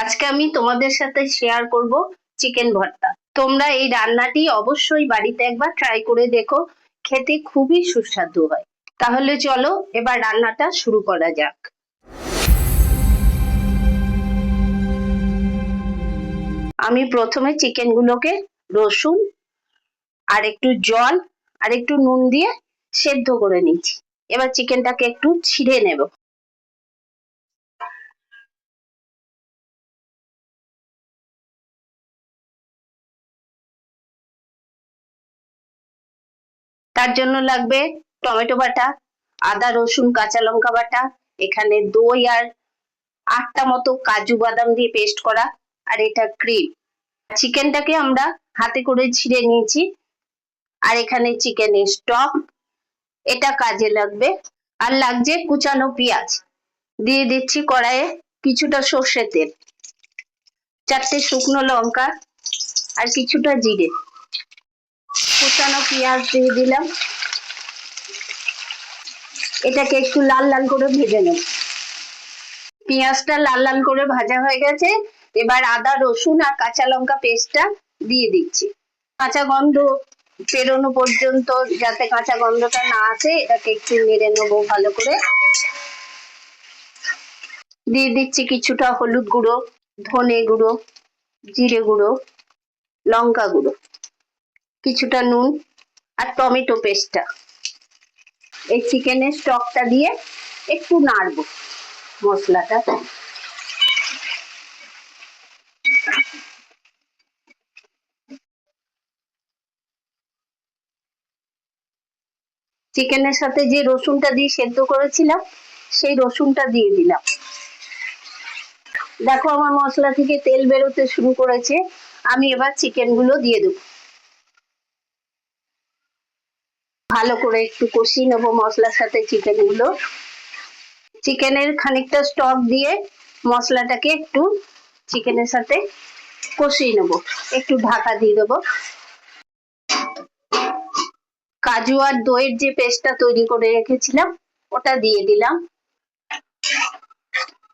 আজকে আমি তোমাদের সাথে শেয়ার করব চিকেন ভর্তা। তোমরা এই রান্নাটি অবশ্যই বাড়িতে একবার ট্রাই করে দেখো, খেতে খুবই সুস্বাদু হয়। তাহলে চলো এবার রান্নাটা শুরু করা যাক। আমি প্রথমে চিকেনগুলোকে রসুন আর একটু জল আর একটু নুন দিয়ে সেদ্ধ করে নিচ্ছি। এবার চিকেনটাকে একটু ছিঁড়ে নেব। তার জন্য লাগবে টমেটো বাটা, আদা রসুন কাঁচা লঙ্কা বাটা, এখানে দই আর 8টা মতো কাজু বাদাম দিয়ে পেস্ট করা, আর এটা ক্রিম। চিকেনটাকে আমরা হাতে করে ছিঁড়ে নিয়েছি, আর এখানে চিকেনের স্টক, এটা কাজে লাগবে। আর লাগছে কুচানো পেঁয়াজ। দিয়ে দিচ্ছি কড়াইয়ে কিছুটা সর্ষের তেল, 4টে শুকনো লঙ্কা আর কিছুটা জিরে। কুচানো পেঁয়াজ দিয়ে দিলাম, এটাকে একটু লাল লাল করে ভেজে নেব। পেঁয়াজটা লাল লাল করে ভাজা হয়ে গেছে, এবার আদা রসুন আর কাঁচা লঙ্কা পেস্টটা দিয়ে দিচ্ছি। কাঁচা গন্ধ বেরোনো পর্যন্ত, যাতে কাঁচা গন্ধটা না আসে, এটাকে একটু নেড়ে নেবো ভালো করে। দিয়ে দিচ্ছি কিছুটা হলুদ গুঁড়ো, ধনে গুঁড়ো, জিরে গুঁড়ো, লঙ্কা গুঁড়ো, কিছুটা নুন আর টমেটো পেস্টটা। এই চিকেনের স্টকটা দিয়ে একটু নাড়বো মশলাটা। চিকেনের সাথে যে রসুনটা দিয়ে সেদ্ধ করেছিলাম, সেই রসুনটা দিয়ে দিলাম। দেখো আমার মশলা থেকে তেল বেরোতে শুরু করেছে। আমি এবার চিকেনগুলো দিয়ে দেবো। ভালো করে একটু কষিয়ে নেবো মশলার সাথে চিকেনগুলো। চিকেনের খানিকটা স্টক দিয়ে মশলাটাকে একটু চিকেনের সাথে কষিয়ে নেবো। একটু ঢাকা দিয়ে দেবো। কাজু আর দইয়ের যে পেস্টটা তৈরি করে রেখেছিলাম, ওটা দিয়ে দিলাম।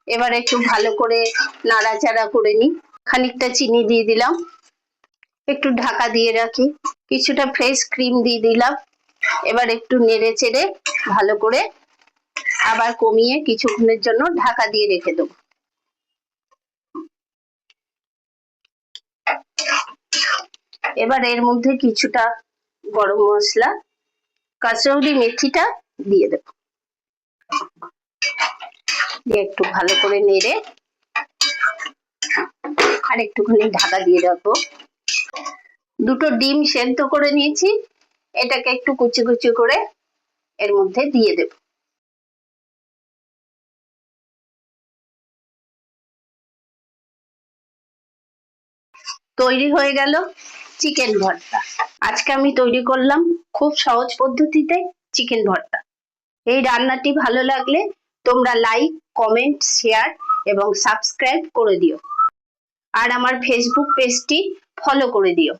এবার একটু ভালো করে নাড়াচাড়া করে নিই। খানিকটা চিনি দিয়ে দিলাম, একটু ঢাকা দিয়ে রাখি। কিছুটা ফ্রেশ ক্রিম দিয়ে দিলাম। এবার একটু নেড়ে চেড়ে ভালো করে আবার কমিয়ে কিছুক্ষণের জন্য ঢাকা দিয়ে রেখে দেবো। এবার এর মধ্যে কিছুটা গরম মশলা, কাসৌরি মেথিটা দিয়ে দেবো। দিয়ে একটু ভালো করে নেড়ে আর একটুখানি ঢাকা দিয়ে রাখবো। দুটো ডিম সেদ্ধ করে নিয়েছি, এটাকে একটু কুচি কুচি করে এর মধ্যে দিয়ে দেব। তৈরি হয়ে গেল চিকেন ভর্তা। আজকে আমি তৈরি করলাম খুব সহজ পদ্ধতিতে চিকেন ভর্তা। এই রান্নাটি ভালো লাগলে তোমরা লাইক, কমেন্ট, শেয়ার এবং সাবস্ক্রাইব করে দিও। আর আমার ফেসবুক পেজটি ফলো করে দিও।